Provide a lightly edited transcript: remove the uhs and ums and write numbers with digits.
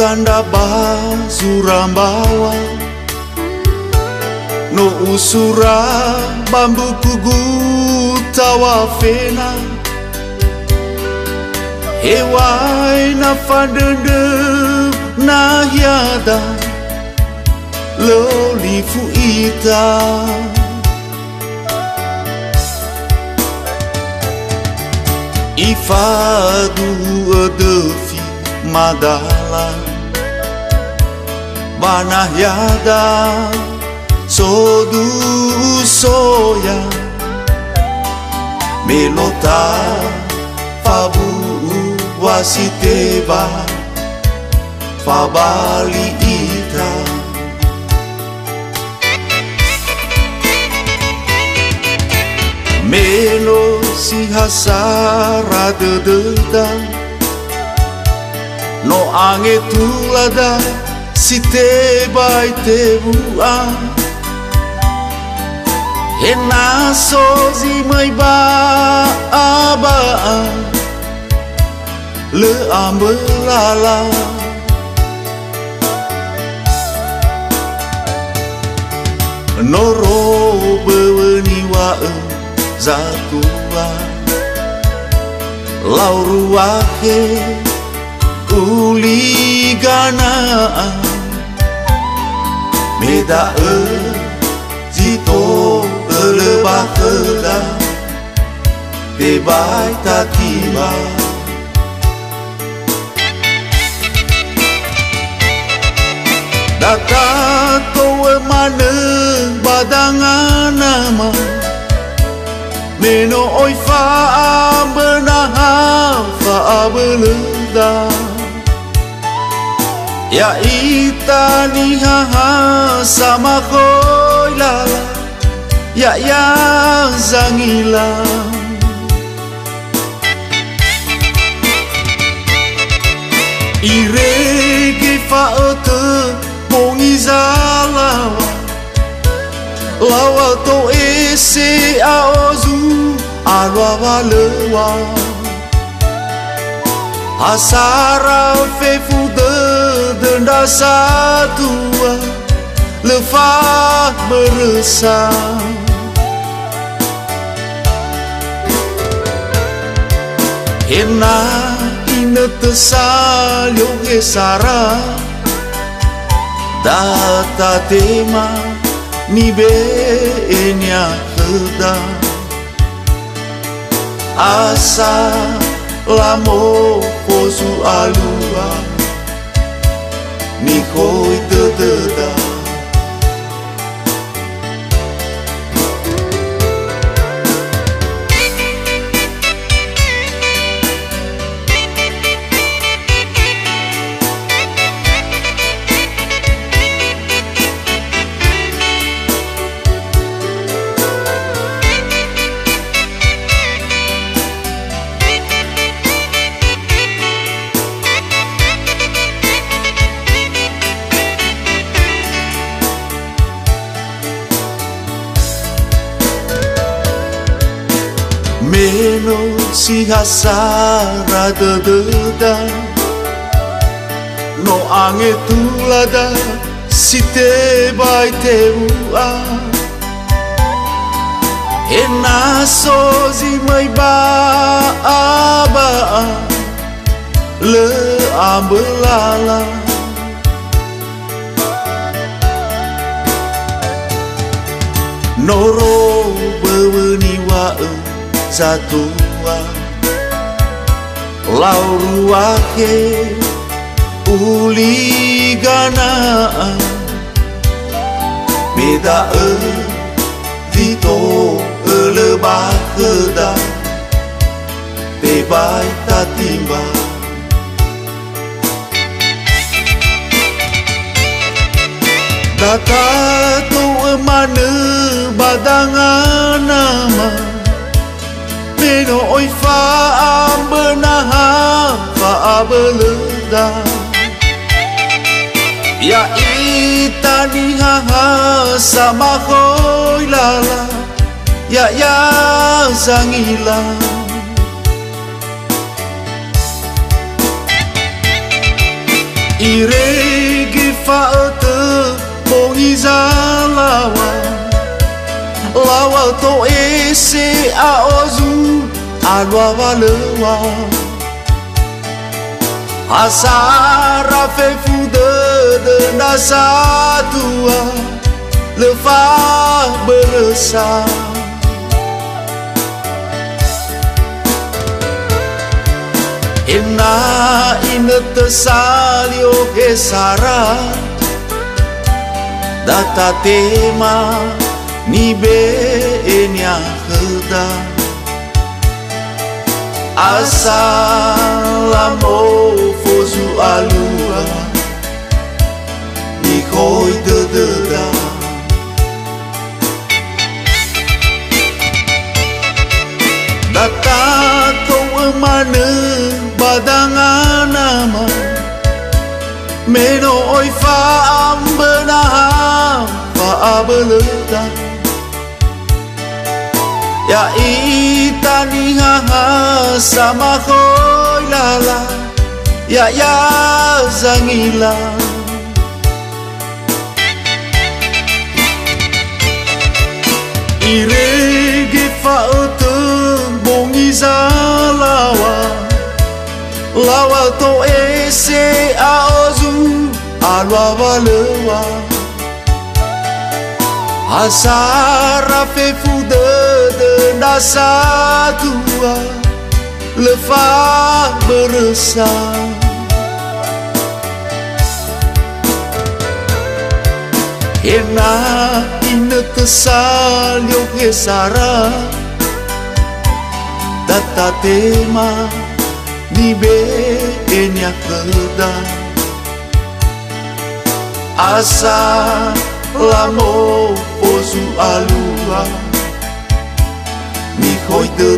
tanda bazurambawa no usura bambu kugutawa fena hewai na fandende na hiada loli fuita ifadu adefi madala banahyada sodu soya melota fabu wasiteba fabali ita melo si hasara dededa no ange tulada si teba itebua hena sozi mai ba aba le ambelala noro beweniwa zatua lauruake uligana meda zito lebakeda debai tatiba data towe mane badangan nama meno oi fa benaha fa beleda ya itani ha sama koi lala ya zangila irege fa ote bongizala lawa to ese aozu alwa valewa asara fefu de denda satua lefa meresah hena ina tesalyo esara data tema ni be enya heda asa lamo posu alua ni koi dededa meno si hasara dededa no ange tulada si teba itebua hena sozi mai ba aba le ambelala noro beweniwa zatua lauruake uligana meda vito lebakeda tebai tatimba data tu emane badangan nama meno oi fa benaha fa beleda ya itani ha sama koi lala ya zangila Iregi fa'ete bongi zalawa lawa to ese aozu alwa walewa asara fe fude de nasatua lefa beresah Ina ina tesalio kesara data tema ni be enya heda asalamo fozu alua ni koi dededa data to mana badangan nama meno oi fa ambenah fa abeleda ya itani ha sama khoi lala ya zangila iregi fa bongi zalawa lawa to ese aozu alwa walewa asara fe fude de nasatua lefa beresah ena ina tesalio kesara data tema ni be enya keda asa lamo ozu alua ni khoi de